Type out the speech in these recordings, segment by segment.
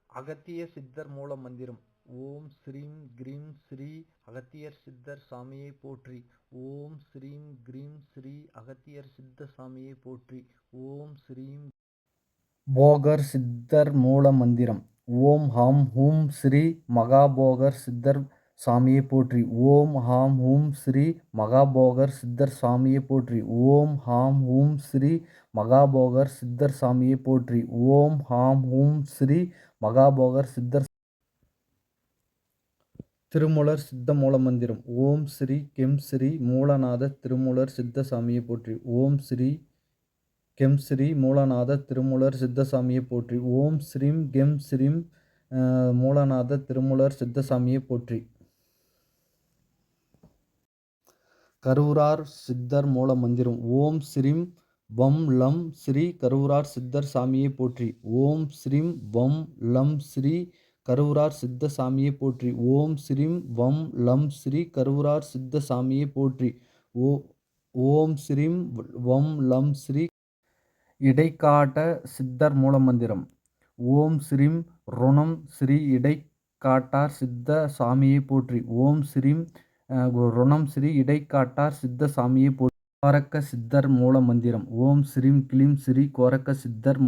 அகத்திய சித்தர் மூல மந்திரம். ஓம் ஸ்ரீம் க்ரீம் ஸ்ரீ அகத்தியர் சித்தர் சாமியை போற்றி. ஓம் ஸ்ரீம் க்ரீம் ஸ்ரீ அகத்தியர் சித்த சாமியை போற்றி. ஓம் ஸ்ரீம் போகர் சித்தர் மூல மந்திரம். ஓம் ஹம் ஹூம் ஸ்ரீ மகாபோகர் சித்தர் சாமியை போற்றி. ஓம் ஹாம் ஹூம் ஸ்ரீ மகாபோகர் சித்தர் சாமியை போற்றி. ஓம் ஹாம் ஹூம் ஸ்ரீ மகாபோகர் சித்தர் சாமியை போற்றி. ஓம் ஹாம் ஹூம் ஸ்ரீ மகாபோகர் சித்தர். திருமூலர் சித்த மூல மந்திரம். ஓம் ஸ்ரீ கெம் ஸ்ரீ மூலநாத திருமூலர் சித்த சாமியை போற்றி. ஓம் ஸ்ரீ கெம் ஸ்ரீ மூலநாத திருமூலர் சித்தசாமியை போற்றி. ஓம் ஸ்ரீம் கெம் ஸ்ரீம் மூலநாத திருமூலர் சித்தசாமியை போற்றி. கரூரார் சித்தர் மூல மந்திரம். ஓம் ஸ்ரீம் வம் லம் ஸ்ரீ கரூரார் சித்தர் சாமியை போற்றி. ஓம் ஸ்ரீம் வம் லம் ஸ்ரீ கரூரார் சித்த சாமியை போற்றி. ஓம் ஸ்ரீம் வம் லம் ஸ்ரீ கரூரார் சித்த சாமியை போற்றி. ஓம் ஸ்ரீம் வம் லம் ஸ்ரீ இடைக்காட்ட சித்தர் மூல மந்திரம். ஓம் ஸ்ரீம் ருணம் ஸ்ரீ இடைக்காட்டார் சித்த சாமியை போற்றி. ஓம் ஸ்ரீம் ருணம் ஸ்ரீ இடைக்காட்டார் சித்த சாமியை போற்றி. கோரக்க சித்தர் மூல மந்திரம். ஓம் ஸ்ரீம் கிளீம் ஸ்ரீ கோரக்க சித்தர்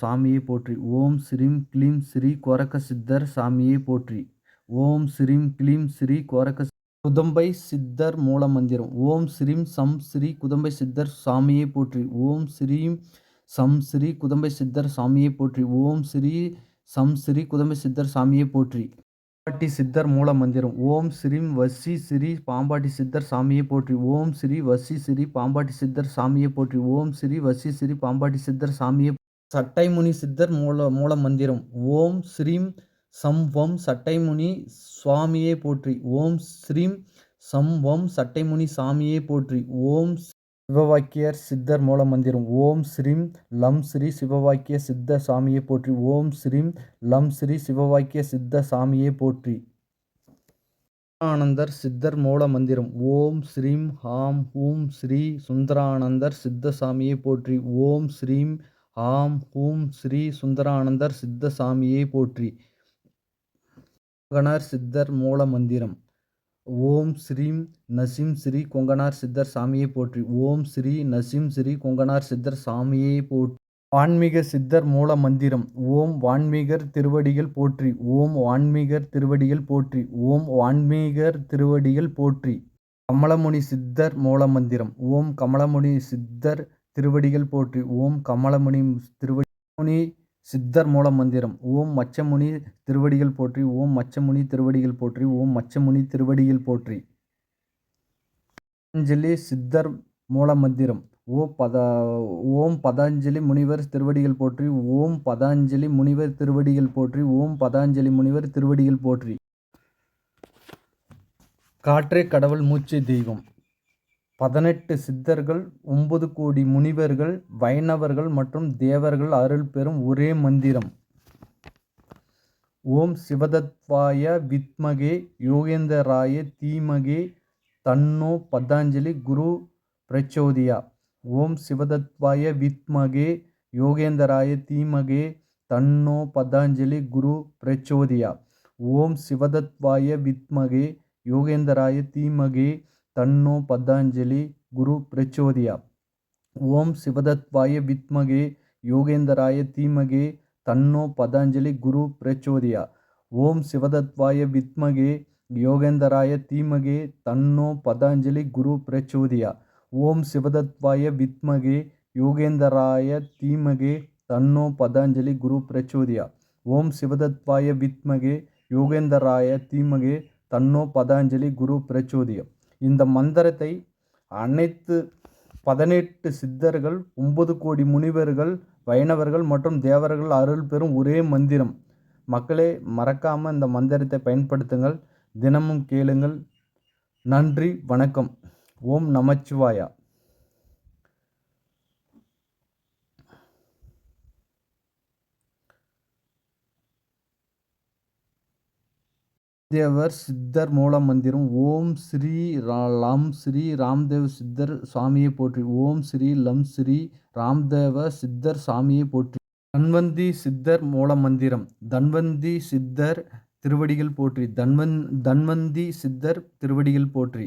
சாமியை போற்றி. ஓம் ஸ்ரீம் கிளீம் ஸ்ரீ கோரக்க சித்தர் சாமியை போற்றி. ஓம் ஸ்ரீம் கிளீம் ஸ்ரீ கோரக்க குதம்பை சித்தர் மூல மந்திரம். ஓம் ஸ்ரீம் சம் ஸ்ரீ குதம்பை சித்தர் சாமியை போற்றி. ஓம் ஸ்ரீம் சம் ஸ்ரீ குதம்பை சித்தர் சாமியை போற்றி. ஓம் ஸ்ரீ சம் ஸ்ரீ குதம்பை சித்தர் சாமியை போற்றி. பாம்பாட்டி சித்தர் மூல மந்திரம். ஓம் ஸ்ரீம் வசி ஸ்ரீ பாம்பாட்டி சித்தர் சாமியை போற்றி. ஓம் ஸ்ரீ வசி ஸ்ரீ பாம்பாட்டி சித்தர் சாமியை போற்றி. ஓம் ஸ்ரீ வசி ஸ்ரீ பாம்பாட்டி சித்தர் சாமியை. சட்டைமுனி சித்தர் மூல மந்திரம். ஓம் ஸ்ரீம் சம் வம் சட்டைமுனி சுவாமியை போற்றி. ஓம் ஸ்ரீம் சம் வம் சட்டைமுனி சாமியை போற்றி. ஓம் சிவவாக்கியர் சித்தர் மூல மந்திரம். ஓம் ஸ்ரீம் லம் ஸ்ரீ சிவவாக்கிய சித்த சாமியை போற்றி. ஓம் ஸ்ரீம் லம் ஸ்ரீ சிவவாக்கிய சித்த சாமியை போற்றி. சுந்தரானந்தர் சித்தர் மூல மந்திரம். ஓம் ஸ்ரீம் ஹாம் ஹூம் ஸ்ரீ சுந்தரானந்தர் சித்த சாமியை போற்றி. ஓம் ஸ்ரீம் ஹாம் ஹூம் ஸ்ரீ சுந்தரானந்தர் சித்த சாமியை போற்றி. கொங்கணர் சித்தர் மூல மந்திரம். ஓம் ஸ்ரீம் நசீம் ஸ்ரீ கொங்கணார் சித்தர் சாமியை போற்றி. ஓம் ஸ்ரீ நசீம் ஸ்ரீ கொங்கணார் சித்தர் சாமியை போற்றி. வான்மீக சித்தர் மூல மந்திரம். ஓம் வான்மீகர் திருவடிகள் போற்றி. ஓம் வான்மீகர் திருவடிகள் போற்றி. ஓம் வான்மீகர் திருவடிகள் போற்றி. கமலமுனி சித்தர் மூல மந்திரம். ஓம் கமலமுனி சித்தர் திருவடிகள் போற்றி. ஓம் கமலமுனி திருவடி சித்தர் மூல மந்திரம். ஓம் மச்சமுனி திருவடிகள் போற்றி. ஓம் மச்சமுனி திருவடிகள் போற்றி. ஓம் மச்சமுனி திருவடிகள் போற்றி. பதஞ்சலி சித்தர் மூல மந்திரம். ஓம் பதஞ்சலி முனிவர் திருவடிகள் போற்றி. ஓம் பதஞ்சலி முனிவர் திருவடிகள் போற்றி. ஓம் பதஞ்சலி முனிவர் திருவடிகள் போற்றி. காற்றே கடவுள் மூச்சே தெய்வம். 18 சித்தர்கள் 9 கோடி முனிவர்கள் வைணவர்கள் மற்றும் தேவர்கள் அருள் பெறும் ஒரே மந்திரம். ஓம் சிவதத்வாய வித்மகே யோகேந்தராய தீமகே தன்னோ பதஞ்சலி குரு பிரச்சோதியா. ஓம் சிவதத்வாய வித்மகே யோகேந்தராய தீமகே தன்னோ பதஞ்சலி குரு பிரச்சோதியா. ஓம் சிவதத்வாய வித்மகே யோகேந்தராய தீமகே தன்னோ பதஞ்சலி குரு பிரச்சோதியா. ஓம் சிவதத்வாய வித்மகே யோகேந்தராய தீமகே தன்னோ பதஞ்சலி குரு பிரச்சோதியா. ஓம் சிவதத்வாய வித்மகே யோகேந்தராய தீமகே தன்னோ பதஞ்சலி குரு பிரச்சோதியா. ஓம் சிவதத்வாய வித்மகே யோகேந்தராய தீமகே தன்னோ பதஞ்சலி குரு பிரச்சோதியா. ஓம் சிவதத்வாய வித்மகே யோகேந்தராய தீமகே தன்னோ பதஞ்சலி குரு பிரச்சோதியா. இந்த மந்திரத்தை அனைத்து 18 சித்தர்கள் 9 கோடி முனிவர்கள் வைணவர்கள் மற்றும் தேவர்கள் அருள் பெறும் ஒரே மந்திரம். மக்களே, மறக்காமல் இந்த மந்திரத்தை பயன்படுத்துங்கள். தினமும் கேளுங்கள். நன்றி, வணக்கம். ஓம் நமச்சிவாயா. தேவர் சித்தர் மூல மந்திரம். ஓம் ஸ்ரீ லம் ஸ்ரீ ராம்தேவ் சித்தர் சாமியை போற்றி. ஓம் ஸ்ரீ லம் ஸ்ரீ ராம்தேவ சித்தர் சாமியை போற்றி. தன்வந்தி சித்தர் மூலமந்திரம். தன்வந்தி சித்தர் திருவடிகள் போற்றி. தன்வந்தி சித்தர் திருவடிகள் போற்றி.